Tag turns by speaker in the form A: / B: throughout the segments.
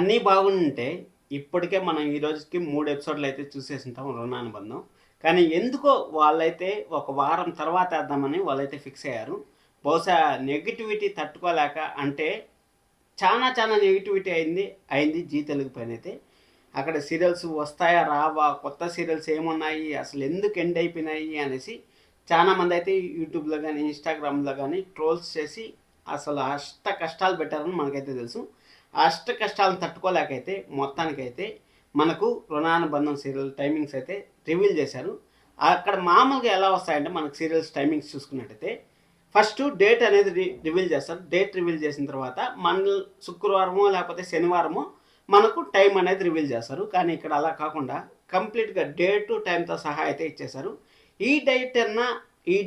A: అన్నీ బాగుంటే ఇప్పటికే మనం ఈ రోజుకి 3 ఎపిసోడ్‌లు అయితే చూసేసుంటాం 'రుణానుబంధం'. కానీ ఎందుకో వాళ్ళైతే ఒక వారం తర్వాత ఏద్దామని వాళ్ళైతే ఫిక్స్ అయ్యారు. బహుశా నెగటివిటీ తట్టుకోలేక అంటే చాలా నెగటివిటీ అయింది జీ తెలుగు పైనైతే. అక్కడ సీరియల్స్ వస్తాయా రావా? కొత్త సీరియల్స్ ఏమున్నాయి? అసలు ఎందుకు ఎండ్ అయిపోయినాయి అనేసి చాలామంది అయితే యూట్యూబ్‌లో గానీ, ఇన్‌స్టాగ్రామ్‌లో గానీ ట్రోల్స్ చేసి అసలు అష్ట కష్టాలు పెట్టారని మనకైతే తెలుసు. ఆ అష్ట కష్టాలను తట్టుకోలేకైతే మొత్తానికైతే మనకు 'రుణానుబంధం' సీరియల్ టైమింగ్స్ అయితే రివీల్ చేశారు. అక్కడ మామూలుగా ఎలా వస్తాయంటే మనకు సీరియల్స్ టైమింగ్స్ చూసుకున్నట్టయితే ఫస్ట్ డేట్ అనేది రివీల్ చేస్తారు. డేట్ రివీల్ చేసిన తర్వాత శుక్రవారమో లేకపోతే శనివారమో మనకు టైం అనేది రివీల్ చేస్తారు. కానీ ఇక్కడ అలా కాకుండా కంప్లీట్గా డేటు టైంతో సహా అయితే ఇచ్చేశారు. ఈ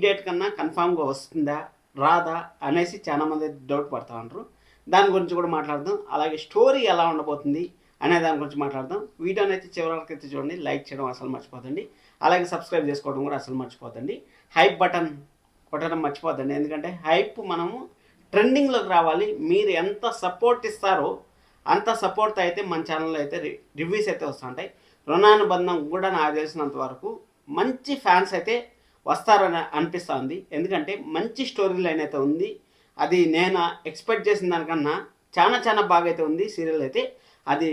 A: డేట్ కన్నా కన్ఫామ్గా వస్తుందా రాదా అనేసి చాలామంది డౌట్ పడతా ఉంటారు. దాని గురించి కూడా మాట్లాడదాం. అలాగే స్టోరీ ఎలా ఉండబోతుంది అనే దాని గురించి మాట్లాడదాం. వీడియోని అయితే చివరి వరకు అయితే చూడండి. లైక్ చేయడం అసలు మర్చిపోతండి. అలాగే సబ్స్క్రైబ్ చేసుకోవడం కూడా అసలు మర్చిపోతండి. హైప్ బటన్ కొట్టడం మర్చిపోద్దండి. ఎందుకంటే హైప్ మనము ట్రెండింగ్లోకి రావాలి. మీరు ఎంత సపోర్ట్ ఇస్తారో అంత సపోర్ట్ అయితే మన ఛానల్లో అయితే రివ్యూస్ అయితే వస్తుంటాయి. 'రుణానుబంధం' కూడా నాకు తెలిసినంత వరకు మంచి ఫ్యాన్స్ అయితే వస్తారని అనిపిస్తుంది. ఎందుకంటే మంచి స్టోరీ లైన్ అయితే ఉంది. అది నేను ఎక్స్పెక్ట్ చేసిన దానికన్నా చాలా బాగా అయితే ఉంది సీరియల్ అయితే. అది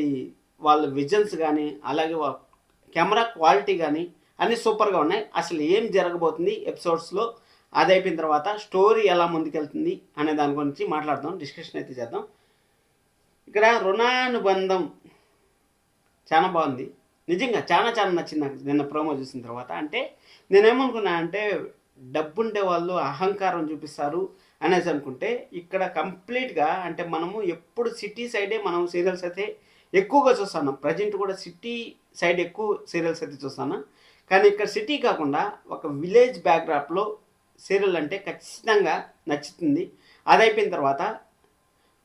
A: వాళ్ళ విజన్స్ కానీ అలాగే కెమెరా క్వాలిటీ కానీ అన్నీ సూపర్గా ఉన్నాయి. అసలు ఏం జరగబోతుంది ఎపిసోడ్స్లో అది అయిపోయిన తర్వాత స్టోరీ ఎలా ముందుకెళ్తుంది అనే దాని గురించి మాట్లాడదాం, డిస్కషన్ అయితే చేద్దాం. ఇక్కడ 'రుణానుబంధం' చాలా బాగుంది. నిజంగా చాలా నచ్చింది నాకు నిన్న ప్రోమో చూసిన తర్వాత. అంటే నేనేమనుకున్నా అంటే డబ్బుండే వాళ్ళు అహంకారం చూపిస్తారు అనేసి అనుకుంటే ఇక్కడ కంప్లీట్గా అంటే మనము ఎప్పుడు సిటీ సైడే మనం సీరియల్స్ అయితే ఎక్కువగా చూస్తున్నాం. ప్రజెంట్ కూడా సిటీ సైడ్ ఎక్కువ సీరియల్స్ అయితే చూస్తాను. కానీ ఇక్కడ సిటీ కాకుండా ఒక విలేజ్ బ్యాక్డ్రాప్లో సీరియల్ అంటే ఖచ్చితంగా నచ్చుతుంది. అది అయిపోయిన తర్వాత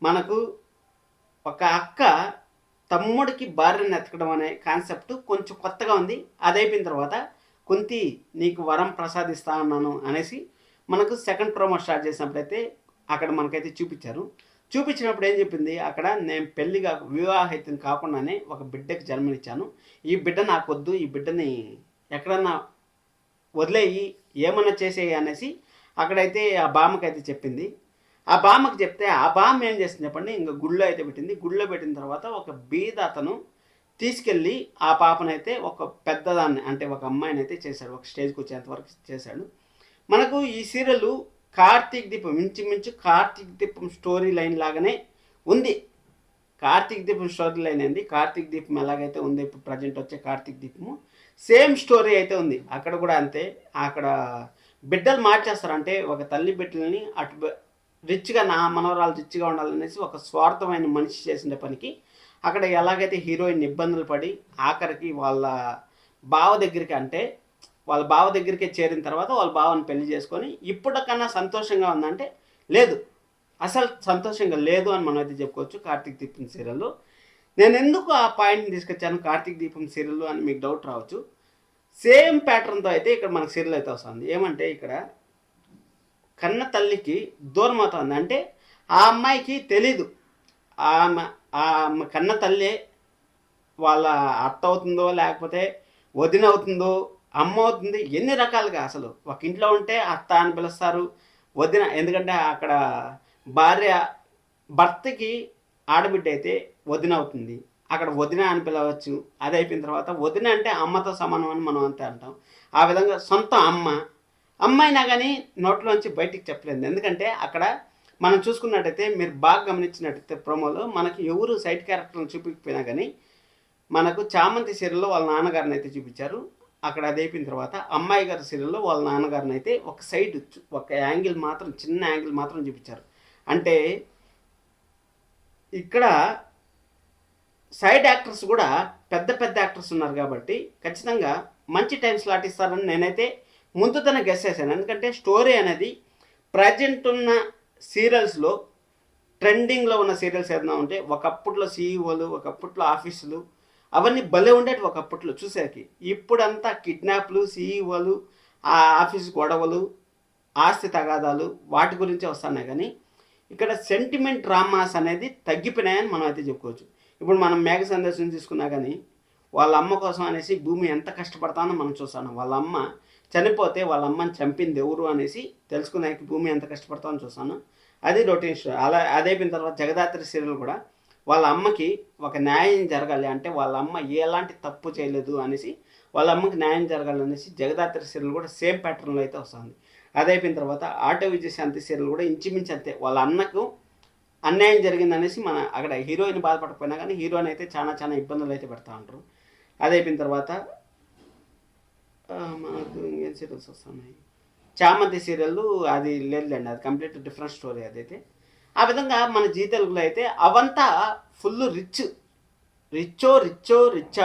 A: మనకు ఒక అక్క తమ్ముడికి భార్యను ఎతకడం అనే కాన్సెప్ట్ కొంచెం కొత్తగా ఉంది. అది అయిపోయిన తర్వాత కుంతి నీకు వరం ప్రసాదిస్తా అన్నాను అనేసి మనకు సెకండ్ ప్రోమో స్టార్ట్ చేసినప్పుడైతే అక్కడ మనకైతే చూపించినప్పుడు ఏం చెప్పింది, అక్కడ నేను పెళ్లిగా వివాహితం కాకుండానే ఒక బిడ్డకి జన్మనిచ్చాను. ఈ బిడ్డ నాకు వద్దు, ఈ బిడ్డని ఎక్కడన్నా వదిలేయి ఏమన్నా చేసేయి అనేసి అక్కడైతే ఆ బామ్మకైతే చెప్పింది. ఆ బామ్మకి చెప్తే ఆ బామ్మ ఏం చేసింది చెప్పండి, ఇంకా గుళ్ళో అయితే పెట్టింది. గుళ్ళో పెట్టిన తర్వాత ఒక బీద అతను తీసుకెళ్ళి ఆ పాపనైతే ఒక పెద్దదాన్ని అంటే ఒక అమ్మాయిని అయితే చేశాడు. ఒక స్టేజ్కి వచ్చేంత వరకు చేశాడు. మనకు ఈ సీరియల్ కార్తీక్ దీపం ఇంచుమించు కార్తీక్ దీపం స్టోరీ లైన్ లాగానే ఉంది. కార్తీక్ దీపం స్టోరీ లైన్ ఏంది, కార్తీక్ దీపం ఎలాగైతే ఉంది ఇప్పుడు ప్రజెంట్ వచ్చే కార్తీక్ దీపము సేమ్ స్టోరీ అయితే ఉంది. అక్కడ కూడా అంతే. అక్కడ బిడ్డలు మార్చేస్తారు. అంటే ఒక తల్లి బిడ్డలని అటు రిచ్గా నా మనవరాలు రిచ్గా ఉండాలనేసి ఒక స్వార్థమైన మనిషి చేసిన పనికి అక్కడ ఎలాగైతే హీరోయిన్ ఇబ్బందులు పడి ఆఖరికి వాళ్ళ బావ దగ్గరికి అంటే వాళ్ళ బావ దగ్గరికే చేరిన తర్వాత వాళ్ళ బావని పెళ్లి చేసుకొని ఇప్పటికన్నా సంతోషంగా ఉందంటే లేదు, అసలు సంతోషంగా లేదు అని మనం అయితే చెప్పుకోవచ్చు కార్తీక్ దీపం సీరియల్లో. నేను ఎందుకు ఆ పాయింట్ని తీసుకొచ్చాను కార్తీక్ దీపం సీరియల్ అని మీకు డౌట్ రావచ్చు. సేమ్ ప్యాటర్న్తో అయితే ఇక్కడ మనకు సీరియల్ అయితే వస్తుంది. ఏమంటే ఇక్కడ కన్న తల్లికి దూరం అవుతుంది. అంటే ఆ అమ్మాయికి తెలీదు ఆ కన్న తల్లి వాళ్ళ అత్త అవుతుందో లేకపోతే వదిన అవుతుందో అమ్మ అవుతుంది, ఎన్ని రకాలుగా. అసలు ఒక ఇంట్లో ఉంటే అత్త అని పిలుస్తారు, వదిన. ఎందుకంటే అక్కడ భార్య భర్తకి ఆడబిడ్డ అయితే వదిన అవుతుంది, అక్కడ వదిన అని పిలవచ్చు. అది అయిపోయిన తర్వాత వదిన అంటే అమ్మతో సమానం అని మనం అంతే అంటాం. ఆ విధంగా సొంత అమ్మైనా కానీ నోట్లోంచి బయటికి చెప్పలేదు. ఎందుకంటే అక్కడ మనం చూసుకున్నట్టయితే మీరు బాగా గమనించినట్టయితే ప్రోమోలో మనకి ఎవరు సైడ్ క్యారెక్టర్లను చూపించకపోయినా కానీ మనకు చామంతి సీరియల్లో వాళ్ళ నాన్నగారిని అయితే చూపించారు. అక్కడ అది అయిపోయిన తర్వాత అమ్మాయి గారి సీరియల్లో వాళ్ళ నాన్నగారిని అయితే ఒక సైడ్ ఒక యాంగిల్ మాత్రం చిన్న యాంగిల్ మాత్రం చూపించారు. అంటే ఇక్కడ సైడ్ యాక్టర్స్ కూడా పెద్ద యాక్టర్స్ ఉన్నారు కాబట్టి ఖచ్చితంగా మంచి టైం స్లాట్ ఇస్తారని నేనైతే ముందుతోనే గెస్ చేశాను. ఎందుకంటే స్టోరీ అనేది ప్రజెంట్ ఉన్న సీరియల్స్లో ట్రెండింగ్లో ఉన్న సీరియల్స్ ఏదైనా ఉంటే ఒకప్పట్లో సీఈఓలు ఒకప్పట్లో ఆఫీసులు అవన్నీ భలే ఉండేవి ఒకప్పట్లో చూసేకి. ఇప్పుడంతా కిడ్నాప్లు, సీఈఓలు, ఆ ఆఫీస్ గొడవలు, ఆస్తి తగాదాలు వాటి గురించే వస్తున్నాయి. కానీ ఇక్కడ సెంటిమెంట్ డ్రామాస్ అనేది తగ్గిపోయినాయని మనం అయితే చెప్పుకోవచ్చు. ఇప్పుడు మనం మేఘ సందేశం తీసుకున్నా కానీ వాళ్ళ అమ్మ కోసం అనేసి భూమి ఎంత కష్టపడతానో మనం చూస్తాను. వాళ్ళ అమ్మ చనిపోతే వాళ్ళ అమ్మని చంపింది ఎవరు అనేసి తెలుసుకునేకి భూమి ఎంత కష్టపడతామని చూస్తాను. అది రొటీన్ స్టోరీ. అలా అదైపోయిన తర్వాత జగదాత్రి సీరియల్ కూడా వాళ్ళ అమ్మకి ఒక న్యాయం జరగాలి అంటే వాళ్ళ అమ్మ ఎలాంటి తప్పు చేయలేదు అనేసి వాళ్ళ అమ్మకి న్యాయం జరగాలి అనేసి జగదాత్రి సీరియల్ కూడా సేమ్ ప్యాటర్న్లో అయితే వస్తుంది. అదైపోయిన తర్వాత ఆటో విజయశాంతి సీరియల్ కూడా ఇంచుమించు అంతే. వాళ్ళ అన్నకు అన్యాయం జరిగిందనేసి మన అక్కడ హీరోయిన్ బాధపడకపోయినా కానీ హీరోయిన్ అయితే చాలా చాలా ఇబ్బందులు అయితే పెడతా ఉంటారు. అదైపోయిన తర్వాత మనకు ఇంకేం సీరియల్స్ వస్తున్నాయి. చామంతి సీరియల్ అది లేదులేండి, అది కంప్లీట్ డిఫరెంట్ స్టోరీ అదైతే. ఆ విధంగా మన జీ తెలుగులో అయితే అవంతా ఫుల్ రిచ్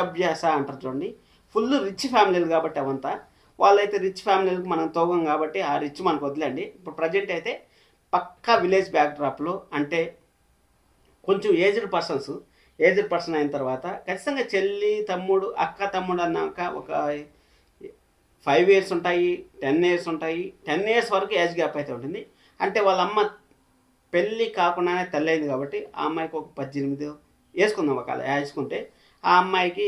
A: అభ్యాస అంటారు చూడండి. ఫుల్ రిచ్ ఫ్యామిలీలు కాబట్టి అవంతా వాళ్ళైతే రిచ్ ఫ్యామిలీలకు మనం తోగం కాబట్టి ఆ రిచ్ మనకు వదిలేండి. ఇప్పుడు ప్రజెంట్ అయితే పక్కా విలేజ్ బ్యాక్డ్రాప్లో అంటే కొంచెం ఏజ్డ్ పర్సన్ అయిన తర్వాత ఖచ్చితంగా చెల్లి తమ్ముడు అక్క తమ్ముడు అన్నాక ఒక 5 years ఉంటాయి, 10 years ఉంటాయి. 10 years వరకు ఏజ్ గ్యాప్ అయితే ఉంటుంది. అంటే వాళ్ళ అమ్మ పెళ్ళి కాకుండానే తల్లి అయింది కాబట్టి ఆ అమ్మాయికి ఒక 18 వేసుకుందాం ఒకవేళ వేసుకుంటే ఆ అమ్మాయికి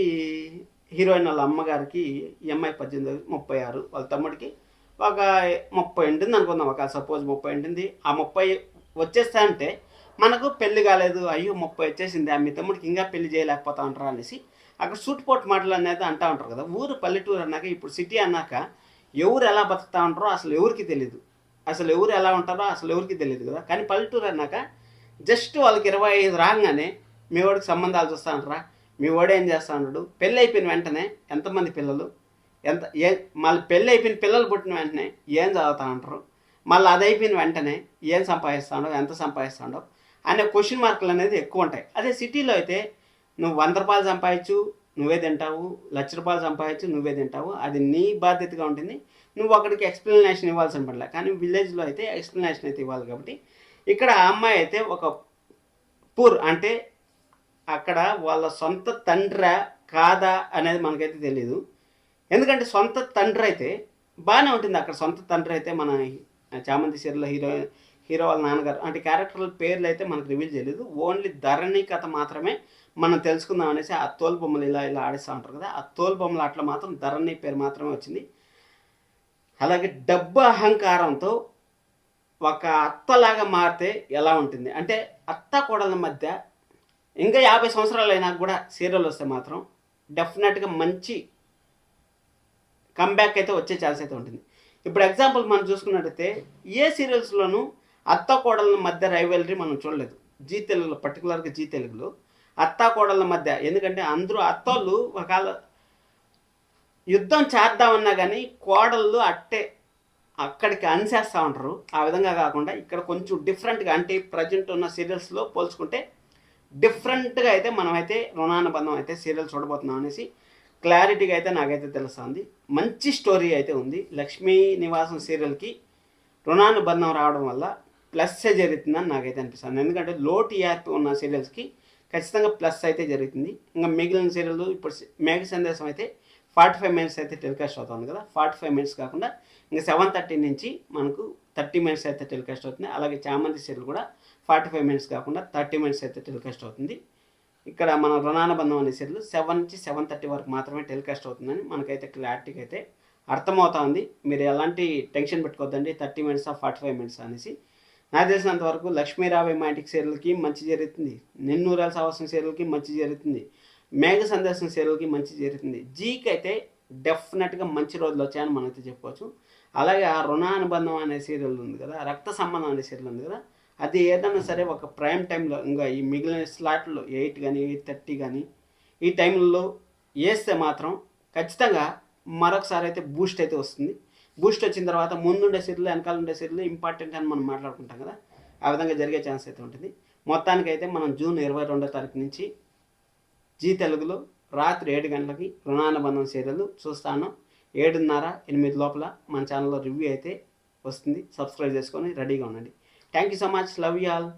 A: హీరోయిన్ వాళ్ళ అమ్మగారికి ఈ అమ్మాయి 18, 36, వాళ్ళ తమ్ముడికి ఒక 30 ఉంటుంది అనుకుందాం. ఒక సపోజ్ 30 ఉంటుంది. ఆ 30 వచ్చేస్తా అంటే మనకు పెళ్లి కాలేదు, అయ్యో 30 వచ్చేసింది, మీ తమ్ముడికి ఇంకా పెళ్లి చేయలేకపోతా ఉంటారా అనేసి అక్కడ సూటుపోటు మాటలు అనేది అంటూ ఉంటారు కదా. ఊరు పల్లెటూరు అన్నాక ఇప్పుడు సిటీ అన్నాక ఎవరు ఎలా బతుకుతూ ఉంటారో అసలు ఎవరికి తెలియదు, అసలు ఎవరు ఎలా ఉంటారో అసలు ఎవరికి తెలియదు కదా. కానీ పల్లెటూరు అన్నాక జస్ట్ వాళ్ళకి 25 రాగానే మీ వాడికి సంబంధాలు చూస్తూ ఉంటారా, మీ వాడు ఏం చేస్తూ ఉంటాడు, పెళ్ళి అయిపోయిన వెంటనే ఎంతమంది పిల్లలు, మళ్ళీ పెళ్ళి అయిపోయిన పిల్లలు పుట్టిన వెంటనే ఏం చదువుతూ ఉంటారు, మళ్ళీ అది అయిపోయిన వెంటనే ఏం సంపాదిస్తాడో ఎంత సంపాదిస్తాడో అనే క్వశ్చన్ మార్కులు అనేది ఎక్కువ ఉంటాయి. అదే సిటీలో అయితే నువ్వు 100 రూపాయలు సంపాదించు నువ్వే తింటావు, 1,00,000 రూపాయలు సంపాదించు నువ్వే తింటావు, అది నీ బాధ్యతగా ఉంటుంది. నువ్వు అక్కడికి ఎక్స్ప్లెనేషన్ ఇవ్వాల్సిన పడలే. కానీ విలేజ్లో అయితే ఎక్స్ప్లెనేషన్ అయితే ఇవ్వాలి కాబట్టి ఇక్కడ ఆ అమ్మాయి అయితే ఒక పూర్ అంటే అక్కడ వాళ్ళ సొంత తండ్రా కాదా అనేది మనకైతే తెలియదు. ఎందుకంటే సొంత తండ్రి అయితే బాగానే ఉంటుంది. అక్కడ సొంత తండ్రి అయితే మన చామంతి సీరియల్లో హీరో వాళ్ళ నాన్నగారు అంటే క్యారెక్టర్ల పేర్లు అయితే మనకు రివీల్ చేయలేదు. ఓన్లీ ధరణి కథ మాత్రమే మనం తెలుసుకుందాం అనేసి ఆ తోలు బొమ్మలు ఇలా ఆడిస్తూ ఉంటారు కదా. ఆ తోలు బొమ్మలు అట్లా మాత్రం ధరణి పేరు మాత్రమే వచ్చింది. అలాగే డబ్బు అహంకారంతో ఒక అత్తలాగా మారితే ఎలా ఉంటుంది అంటే అత్త కోడల మధ్య ఇంకా 50 సంవత్సరాలు అయినా కూడా సీరియల్ వస్తే మాత్రం డెఫినెట్గా మంచి కంబ్యాక్ అయితే వచ్చే ఛాన్స్ అయితే ఉంటుంది. ఇప్పుడు ఎగ్జాంపుల్ మనం చూసుకున్నట్టయితే ఏ సీరియల్స్లోనూ అత్త కోడల మధ్య రైవలరీ మనం చూడలేదు. జీ తెలుగులో పర్టికులర్గా జీ తెలుగులో అత్త కోడల మధ్య, ఎందుకంటే అందరూ అత్తోళ్ళు ఒకవేళ యుద్ధం చేద్దామన్నా కానీ కోడళ్ళు అక్కడికి అనిసేస్తూ ఉంటారు. ఆ విధంగా కాకుండా ఇక్కడ కొంచెం డిఫరెంట్గా అంటే ప్రజెంట్ ఉన్న సీరియల్స్లో పోల్చుకుంటే డిఫరెంట్గా అయితే మనమైతే రుణానుబంధం అయితే సీరియల్ చూడబోతున్నాం అనేసి క్లారిటీగా అయితే నాకైతే తెలుస్తుంది. మంచి స్టోరీ అయితే ఉంది. లక్ష్మీ నివాసం సీరియల్కి రుణానుబంధం రావడం వల్ల ప్లస్ జరుగుతుందని నాకైతే అనిపిస్తుంది. ఎందుకంటే లో టీఆర్పీ ఉన్న సీరియల్స్కి ఖచ్చితంగా ప్లస్ అయితే జరుగుతుంది. ఇంకా మిగిలిన సీరియల్ ఇప్పుడు మేఘ సందేశం అయితే 45 minutes అయితే టెలికాస్ట్ అవుతుంది కదా. 45 minutes కాకుండా ఇంకా 7:30 నుంచి మనకు 30 minutes అయితే టెలికాస్ట్ అవుతుంది. అలాగే చామంతి సీరియల్ కూడా 45 minutes కాకుండా 30 minutes అయితే టెలికాస్ట్ అవుతుంది. ఇక్కడ మన రుణానుబంధం అనే సీరియల్ 7 నుంచి 7:30 వరకు మాత్రమే టెలికాస్ట్ అవుతుందని మనకైతే క్లారిటీగా అయితే అర్థమవుతుంది. మీరు ఎలాంటి టెన్షన్ పెట్టుకోవద్దండి 30 minutes 45 minutes అనేసి. నాకు తెలిసినంత వరకు లక్ష్మీరావు మ్యాటిక్ సీరియల్కి మంచి జరుగుతుంది, నిన్నూరాల సావాసం సీరియల్కి మంచి జరుగుతుంది, మేఘ సందేశం సీరియల్కి మంచి జరుగుతుంది. జీకి అయితే డెఫినెట్గా మంచి రోజులు వచ్చాయని మనమైతే చెప్పుకోవచ్చు. అలాగే ఆ రుణానుబంధం అనే సీరియల్ ఉంది కదా, రక్త సంబంధం అనే సీరియల్ ఉంది కదా, అది ఏదైనా సరే ఒక ప్రైమ్ టైంలో ఇంకా ఈ మిగిలిన స్లాట్లో 8 కానీ 8:30 కానీ ఈ టైంలో వేస్తే మాత్రం ఖచ్చితంగా మరొకసారి అయితే బూస్ట్ అయితే వస్తుంది. బూస్ట్ వచ్చిన తర్వాత ముందుండే సీరియల్ వెనకాల ఉండే సీరియల్ ఇంపార్టెంట్ అని మనం మాట్లాడుకుంటాం కదా, ఆ విధంగా జరిగే ఛాన్స్ అయితే ఉంటుంది. మొత్తానికైతే మనం జూన్ 22వ తారీఖు నుంచి జీ తెలుగులో రాత్రి 7 గంటలకి రుణానుబంధం సీరియల్ చూస్తాను. 7:30, 8 లోపల మన ఛానల్లో రివ్యూ అయితే వస్తుంది. సబ్స్క్రైబ్ చేసుకొని రెడీగా ఉండండి. Thank you so much. Love you all.